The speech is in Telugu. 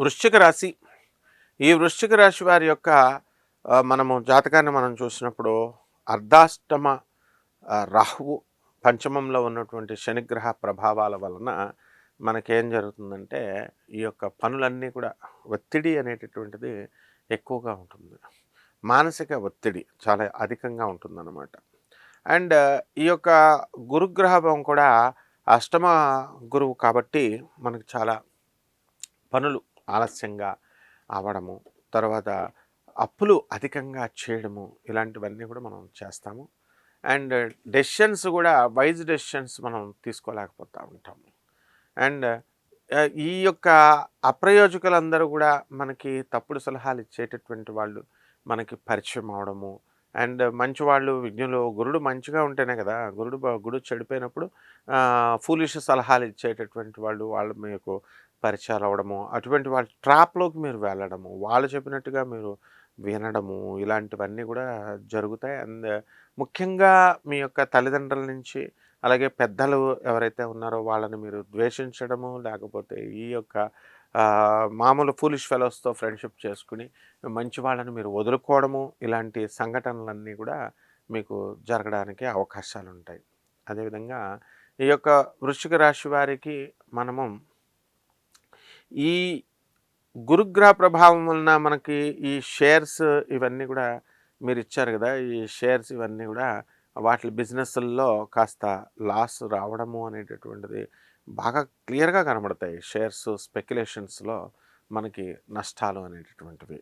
వృశ్చిక రాశి. ఈ వృశ్చిక రాశి వారి యొక్క మనము జాతకాన్ని మనం చూసినప్పుడు అర్ధాష్టమ రాహువు పంచమంలో ఉన్నటువంటి శనిగ్రహ ప్రభావాల వలన మనకేం జరుగుతుందంటే ఈ యొక్క పనులన్నీ కూడా ఒత్తిడి అనేటటువంటిది ఎక్కువగా ఉంటుంది. మానసిక ఒత్తిడి చాలా అధికంగా ఉంటుందన్నమాట. అండ్ ఈ యొక్క గురుగ్రహం కూడా అష్టమ గురువు కాబట్టి మనకు చాలా పనులు ఆలస్యంగా అవ్వడము, తర్వాత అప్పులు అధికంగా చేయడము, ఇలాంటివన్నీ కూడా మనం చేస్తాము. అండ్ డెసిషన్స్ కూడా వైజ్ డెసిషన్స్ మనం తీసుకోలేకపోతూ ఉంటాము. అండ్ ఈ యొక్క అప్రయోజకులందరూ కూడా మనకి తప్పుడు సలహాలు ఇచ్చేటటువంటి వాళ్ళు మనకి పరిచయం అవడము. అండ్ మంచి వాళ్ళు విజ్ఞులు గురుడు మంచిగా ఉంటేనే కదా, గురుడు చెడిపోయినప్పుడు ఫూలిష్ సలహాలు ఇచ్చేటటువంటి వాళ్ళు మీకు పరిచయాలు అవ్వడము, అటువంటి వాళ్ళ ట్రాప్లోకి మీరు వెళ్ళడము, వాళ్ళు చెప్పినట్టుగా మీరు వినడము, ఇలాంటివన్నీ కూడా జరుగుతాయి. అండ్ ముఖ్యంగా మీ యొక్క తల్లిదండ్రుల నుంచి, అలాగే పెద్దలు ఎవరైతే ఉన్నారో వాళ్ళని మీరు ద్వేషించడము, లేకపోతే ఈ యొక్క మామూలు ఫూలిష్ ఫెలోస్తో ఫ్రెండ్షిప్ చేసుకుని మంచి వాళ్ళని మీరు వదులుకోవడము, ఇలాంటి సంఘటనలన్నీ కూడా మీకు జరగడానికి అవకాశాలుంటాయి. అదేవిధంగా ఈ యొక్క వృశ్చిక రాశి వారికి మనము ఈ గురుగ్రహ ప్రభావం వలన మనకి ఈ షేర్స్ ఇవన్నీ కూడా మీరు ఇచ్చారు కదా, ఈ షేర్స్ ఇవన్నీ కూడా వాటి బిజినెస్ల్లో కాస్త లాస్ రావడము అనేటటువంటిది బాగా క్లియర్గా కనబడతాయి. షేర్స్ స్పెక్యులేషన్స్లో మనకి నష్టాలు అనేటటువంటివి.